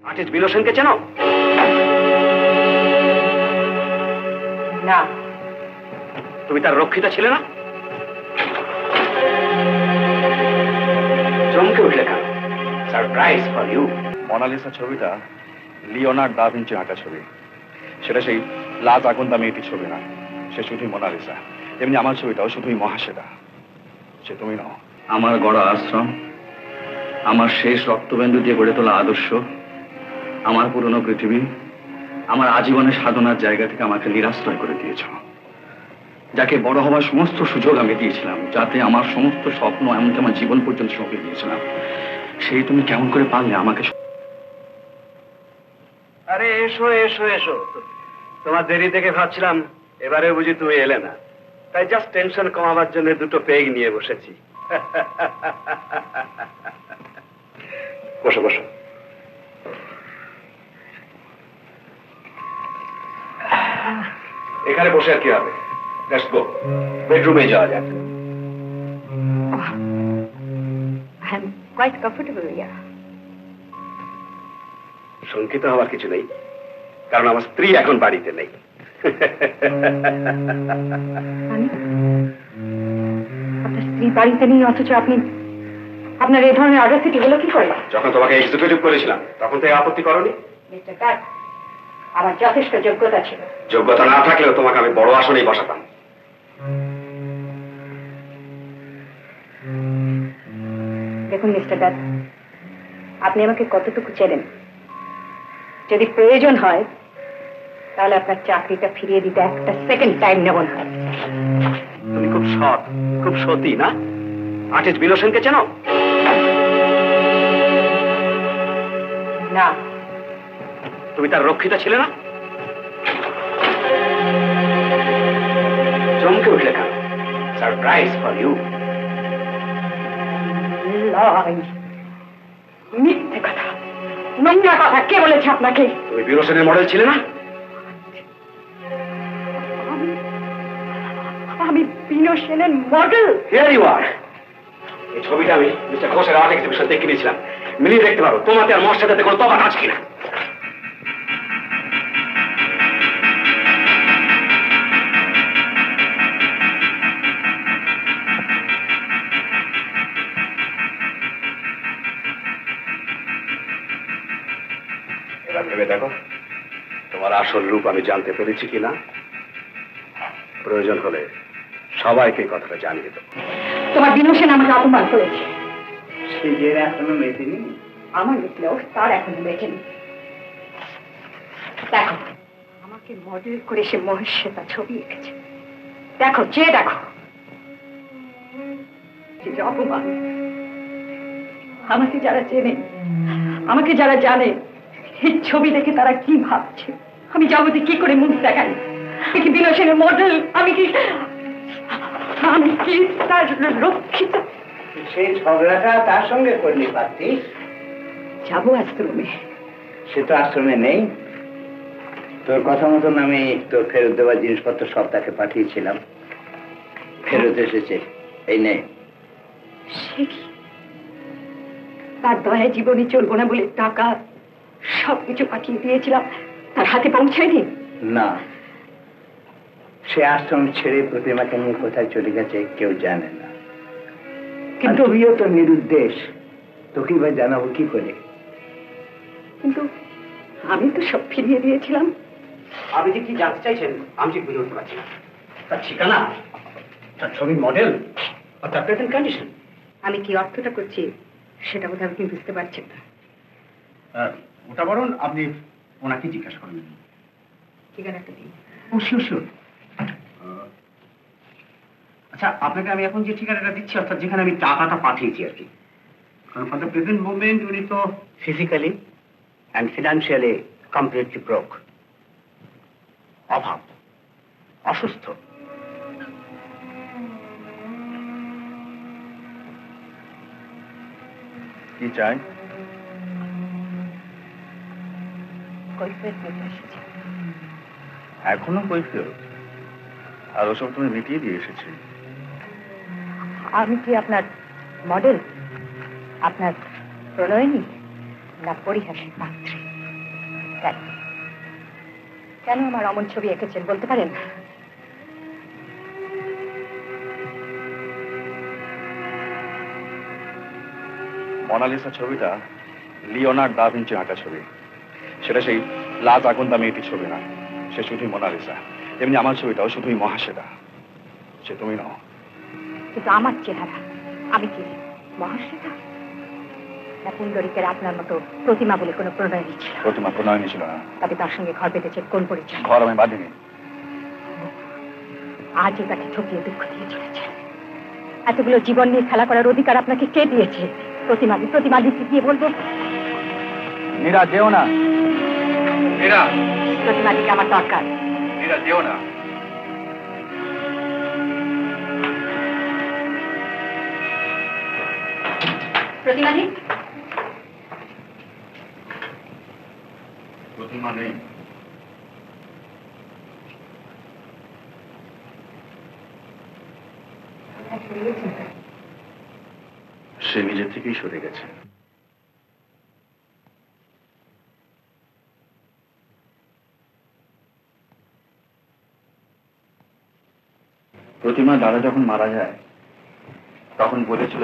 Artist বিনয় সেনকে চেনো? না। তুমি তার রক্ষিতা ছিলে না? চমকে উঠলে কেন? Surprise for you. মোনালিসা ছবিটা লিওনার্দো দা ভিঞ্চি আঁকা ছবি। সেটা সেই লাজ আগুন মেয়েটির ছবি না, সে শুধুই মোনালিসা। এমনি আমার ছবিটাও শুধুই মহাশ্বেতা, সে তুমি নও। আমার গড়া আশ্রম, আমার শেষ রক্তবিন্দু দিয়ে গড়ে তোলা আদর্শ, আমার পুরনো পৃথিবী, আমার আজীবনের সাধনার জায়গা থেকে আমাকে নিরাশ্রয় করে দিয়েছ। যাকে বড় হওয়ার সমস্ত সুযোগ আমি দিয়েছিলাম, যাতে আমার সমস্ত স্বপ্ন এমনকি আমার জীবন পর্যন্ত সঁপে দিয়েছিলাম, সেই তুমি কেমন করে পারলে আমাকে? আরে এসো এসো এসো, তোমার দেরি দেখে ভাবছিলাম এবারে বুঝি তুমি এলে না, তাই জাস্ট টেনশন কমাবার জন্য দুটো পেগ নিয়ে বসেছি। বসো বসো। এখানে বসে আর কি হবে? লেটস গো, বেডরুমে যাওয়া যাক। I'm quite comfortable here. শঙ্কিত হওয়ার কিছু নেই, কারণ আমার স্ত্রী এখন বাড়িতে নেই। আপনার স্ত্রী বাড়িতে নেই, অথচ আপনি আপনার এই ধরনের অডাসিটি হলো কি করে? যখন তোমাকে এক্সিকিউটিভ করেছিলাম তখন তো আপত্তি করনি। মিস্টার দাস, আমার যথেষ্ট যোগ্যতা ছিল। যোগ্যতা না থাকলেও তোমাকে আমি বড় আসনেই বসাতাম। দেখুন মিস্টার দাস, আপনি আমাকে কতটুকু চেনেন। যদি প্রয়োজন হয় তাহলে আপনার চাকরিটা ফিরিয়ে দিতে একটা সেকেন্ড টাইম নেব না। তুমি খুব সৎ, খুব সতী না? আর্টিস্ট বিনয় সেনকে চেনো? না। তুমি তার রক্ষিতা ছিলে না? চমকে উঠলে কেন? Surprise for you. মিথ্যে কথা, নোংরা কথা কে বলেছে আপনাকে? তুমি বিনয় সেনের মডেল ছিলে না? আমি বিনয় সেনের মডেল? হিয়ার ইউ আর। এই ছবিটা আমি মিস্টার ঘোষের আর্ট এক্সিবিশন দেখে নিয়েছিলাম, মিলিয়ে দেখতে পারো তোমাতে আর মোর সাথে কোনো তফাৎ আছে কিনা। এবার ভেবে দেখো তোমার আসল রূপ আমি জানতে পেরেছি কিনা। প্রয়োজন হলে সবাইকে কথাটা জানিয়ে দেবো। তোমার বিনয় সেন আমাকে অপমান করেছে। সে যে এখনো মেটেনি। আমার মিটলেও তার এখনো মেটেনি। দেখো, আমাকে মডেল করে সে মহেশ্বেতা ছবি এঁকেছে। দেখো, চেয়ে দেখো, যে অপমান। আমাকে যারা চেনে, আমাকে যারা জানে, এই ছবি দেখে তারা কি ভাবছে, আমি জগতে কি করে মুখ দেখাই। আমি কি বিনয় সেনের মডেল? আমি কি তার রক্ষিত? সেই ঝগড়াটা তার সঙ্গে করলি পারতিস। যাবো আশ্রমে। সে তো আশ্রমে নেই। তোর কথা মতন আমি তোর ফেরত দেওয়ার জিনিসপত্র সব তাকে পাঠিয়েছিলাম, ফেরত এসেছে। এই নে। সে কি? তার দয়ায় জীবনে চলবো না বলে টাকা সবকিছু পাঠিয়ে দিয়েছিলাম, তার হাতে পৌঁছায়নি? না, সে আশ্রম ছেড়ে প্রতিমাকে নিয়ে কোথায় চলে গেছে কেউ জানে না। কিন্তু তুইও তো নিরুদ্দেশ, তোকে বা জানাবো কি করে? কিন্তু আমি তো সব ফিরিয়ে দিয়েছিলাম। আপনি যে কি জানতে চাইছেন আমি ঠিক বুঝে উঠতে পারছি না। তার ঠিকানা, তার ছবির মডেল আর তার প্রেজেন্ট কন্ডিশন। আমি কি অর্থটা করছি সেটা বোধহয় আপনি বুঝতে পারছেন না। ওটা বরং আপনি ওনাকে জিজ্ঞাসা করবেন। ঠিকানাটা দিন। শিওর। আচ্ছা, আপনাকে আমি এখন যে ঠিকানাটা দিচ্ছি, অর্থাৎ যেখানে আমি টাকাটা পাঠিয়েছি আর কি, কারণ ফর দ্য প্রেজেন্ট মুভমেন্ট উনি তো physically and financially completely broke. অভাব, অসুস্থ। কি চাই? কৈফিয়ত দিতে এসেছি। এখনো কৈফিয়ত? আর ওসব তুমি মিটিয়ে দিয়ে এসেছি। আমি কি আপনার মডেল, আপনার প্রণয়নী, না পরিহাসের পাত্রী? কেন কেন আমার অমন ছবি এঁকেছেন বলতে পারেন? মোনালিসা ছবিটা লিওনার্দো দা ভিঞ্চি আঁকা ছবি। সেটা সেই লাজ আগুন দামে এটি ছবি না, সে শুধুই মোনালিসা। এমনি আমার ছবিটাও শুধুই মহাশ্বেতা, সে তুমি নও। কিন্তু আমার চেহারা, আমি কি মহাশ্বেতা? না পুণ্ডরিকের আপনার মতো প্রতিমা বলে কোনো প্রণয়নী ছিল? প্রতিমা প্রণয়নী ছিল না। তবে তার সঙ্গে ঘর বেঁধেছে কোন পরিচয়? ঘর আমি বাঁধিনি। আজও তাকে ঠকিয়ে দুঃখ দিয়ে চলেছে। এতগুলো জীবন নিয়ে খেলা করার অধিকার আপনাকে কে দিয়েছে? প্রতিমা দিতে গিয়ে বলবো মীরা যেও না, মীরা, প্রতিমা দিকে আমার দরকার। মীরা যেও না। প্রতিমা প্রতিমা নেই। সে নিজে থেকেই সরে গেছে। প্রতিমা দাদা যখন মারা যায় তখন বলেছিল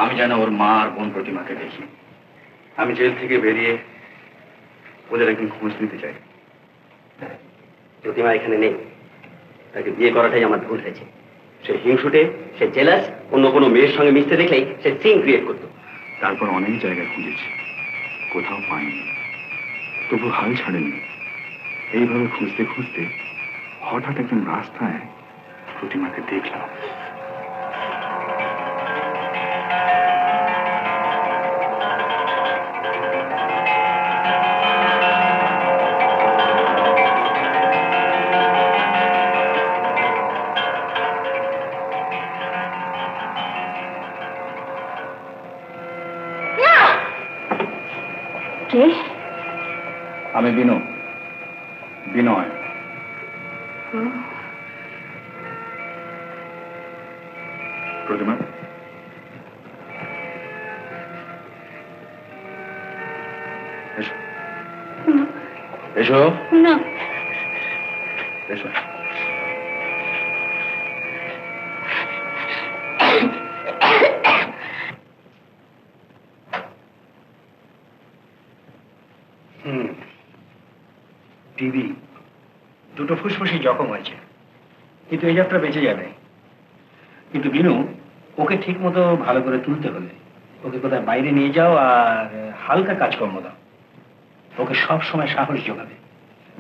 আমি যেন ওর মা আর বোন প্রতিমাকে দেখি। আমি জেল থেকে বেরিয়ে ওদের একদিন খোঁজ নিতে চাই। প্রতিমা এখানে নেই, তাকে বিয়ে করাটাই আমার ভুল হয়েছে। সে হিংসুটে, সে জেলাস, অন্য কোনো মেয়ের সঙ্গে মিশতে দেখলেই সে সিন ক্রিয়েট করতো। তারপর অনেক জায়গায় খুঁজেছি, কোথাও পাইনি, তবু হাল ছাড়েনি। এইভাবে খুঁজতে খুঁজতে হঠাৎ একদিন রাস্তায় প্রতিমাকে দেখলাম। কে? আমি বিনয়। প্রতিমা, এসো এসো না, এসো। টিভি, দুটো ফুসফুসি জখম হয়েছে, কিন্তু এই যাত্রা বেঁচে যাবে। কিন্তু বিনু, ওকে ঠিক মতো ভালো করে তুলতে হলে ওকে কোথায় বাইরে নিয়ে যাও আর হালকা কাজকর্ম দাও। ওকে সব সময় সাহস যোগাবে,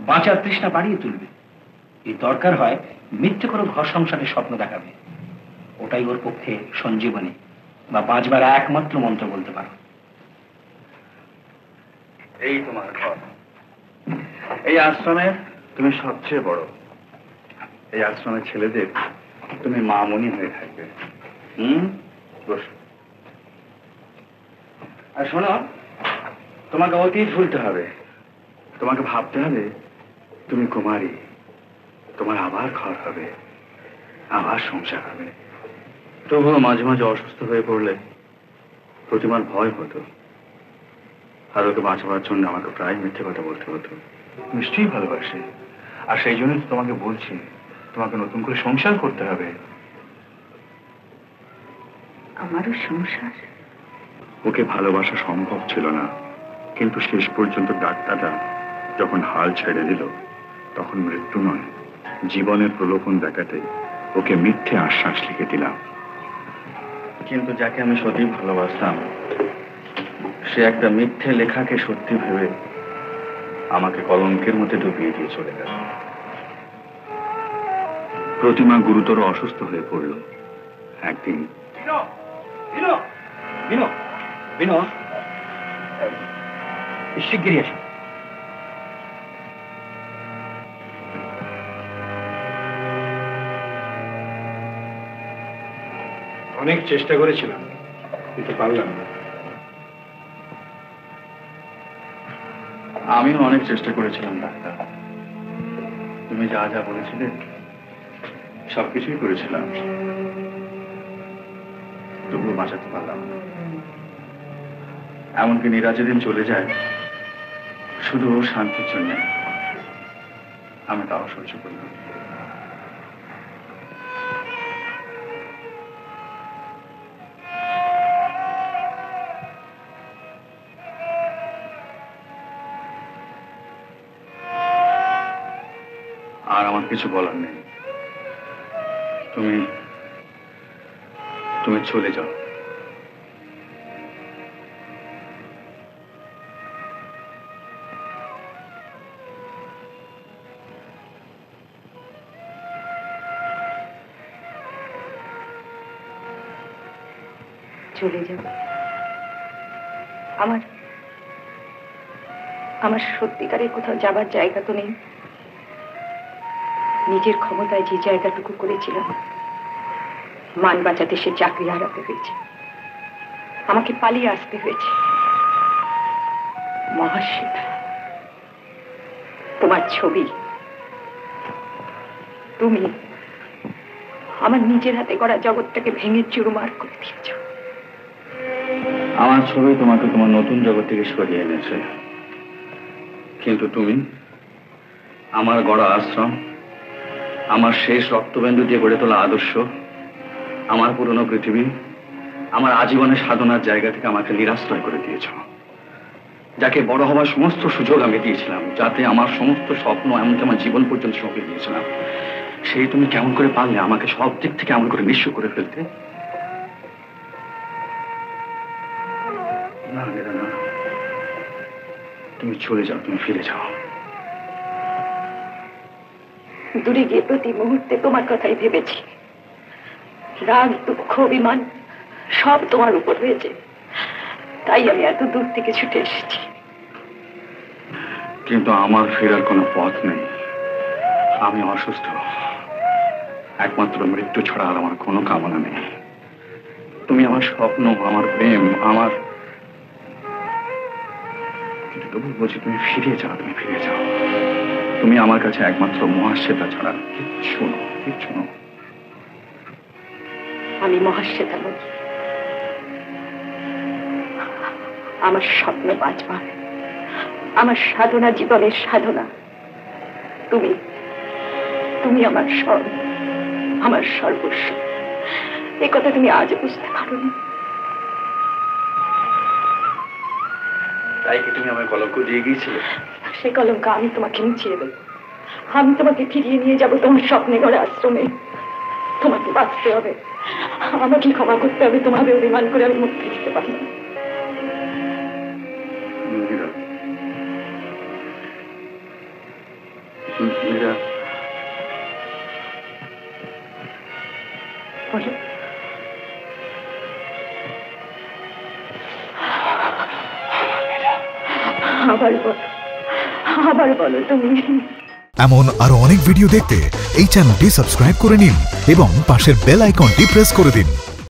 বাঁচার তৃষ্ণা বাড়িয়ে তুলবে। এই দরকার হয় মিথ্যে করে ঘর সংসারের স্বপ্ন দেখাবে। ওটাই ওর পক্ষে সঞ্জীবনী বা বাঁচবার একমাত্র মন্ত্র বলতে পারো। এই তোমার ঘর, এই আশ্রমে তুমি সবচেয়ে বড়। এই আশ্রমের ছেলেদের তুমি মামনি হয়ে থাকবে। বসো। আর শোনো, তোমাকে অতীত ভুলতে হবে। তোমাকে ভাবতে হবে তুমি কুমারী, তোমার আবার ঘর হবে, আবার সংসার হবে। তবুও মাঝে মাঝে অসুস্থ হয়ে পড়লে প্রতিমার ভয় হতো, আর ওকে বাঁচাবার জন্য আমাকে প্রায় মিথ্যে কথা বলতে হতো। নিশ্চয়ই ভালোবাসে, আর সেই জন্যই তো তোমাকে বলছি তোমাকে নতুন করে সংসার করতে হবে। আমারও সংসার? ওকে ভালোবাসা সম্ভব ছিল না, কিন্তু শেষ পর্যন্ত ডাক্তাররা যখন হাল ছেড়ে দিল তখন মৃত্যু নয়, জীবনের প্রলোভন দেখাতে ওকে মিথ্যে আশ্বাস লিখে দিলাম। কিন্তু যাকে আমি সত্যি ভালোবাসতাম সে একটা মিথ্যে লেখাকে সত্যি ভেবে আমাকে কলঙ্কের মধ্যে ডুবিয়ে দিয়ে চলে গেল। প্রতিমা গুরুতর অসুস্থ হয়ে পড়ল। একদিন শিগগিরই আসো। অনেক চেষ্টা করেছিলাম কিন্তু পারলাম না। আমিও অনেক চেষ্টা করেছিলাম ডাক্তার, তুমি যা যা বলেছিলে সবকিছুই করেছিলাম, তবুও বাঁচাতে পারলাম না। এমনকি নীরা যেদিন চলে যায় শুধু ওর শান্তির জন্য আমি তাও সহ্য করি না। আর আমার কিছু বলার নেই, তুমি তুমি চলে যাও। চলে যাব? আমার আমার সত্যিকারের কোথাও যাবার জায়গা তো নেই। নিজের ক্ষমতায় যে জায়গাটুকু করেছিলাম, মান বাঁচাতে সে চাকরি হারাতে হয়েছে, আমাকে পালিয়ে আসতে হয়েছে। মহাশ্বেতা, তোমার ছবি, তুমি আমার নিজের হাতে গড়া জগৎটাকে ভেঙে চুরমার করে দিয়েছ। আমার ছবি তোমাকে তোমার নতুন জগৎ থেকে সরিয়ে এনেছে, কিন্তু তুমি আমার গড়া আশ্রম, আমার শেষ রক্তবিন্দু দিয়ে গড়ে তোলা আদর্শ, আমার পুরনো পৃথিবী, আমার আজীবনের সাধনার জায়গা থেকে আমাকে নিরাশ্রয় করে দিয়েছ। যাকে বড় হওয়ার সমস্ত সুযোগ আমি দিয়েছিলাম, যাতে আমার সমস্ত স্বপ্ন, এমনকি আমার জীবন পর্যন্ত সঁপে দিয়েছিলাম, সেই তুমি কেমন করে পারলে আমাকে সব দিক থেকে এমন করে নিঃস্ব করে ফেলতে? না মীরা, না, তুমি চলে যাও, তুমি ফিরে যাও। দূরে গিয়ে প্রতি মুহূর্তে তোমার কথাই ভেবেছি। রাগ, দুঃখ, অভিমান সব তোমার উপর হয়েছে, তাই আমি এত দূর থেকে ছুটে এসেছি। কিন্তু আমার ফেরার কোনো পথ নেই। আমি অসুস্থ, একমাত্র মৃত্যু ছাড়া আর আমার কোনো কামনা নেই। তুমি আমার স্বপ্ন, আমার প্রেম, আমার, কিন্তু তবু বলছি তুমি ফিরে যাও, তুমি ফিরে যাও। তুমি আমার কাছে একমাত্র মহাশ্বেতা ছাড়া কিচ্ছু না, কিচ্ছু না। আমি মহাশ্বেতা নই, আমার স্বপ্ন বাঁচবার, আমার সাধনা জীবনের সাধনা তুমি। তুমি আমার সব, আমার সর্বস্ব। এ কথা তুমি আজও বুঝতে পারোনি। তাই কি তুমি আমার কলঙ্ক দিয়ে গিয়েছিলে? সে কলঙ্ক আমি তোমাকে মুছিয়ে দেব। আমি তোমাকে ফিরিয়ে নিয়ে যাব তোমার স্বপ্নে গড়া আশ্রমে। তোমাকে বাঁচতে হবে, আমাকে ক্ষমা করতে হবে। তোমাকে অভিমান করে আমি মুক্তি দিতে পারি না। মীরা, বলো। আবার বলো তুমি। এমন আরো অনেক ভিডিও দেখতে এই চ্যানেলটি সাবস্ক্রাইব করে নিন এবং পাশের বেল আইকনটি প্রেস করে দিন।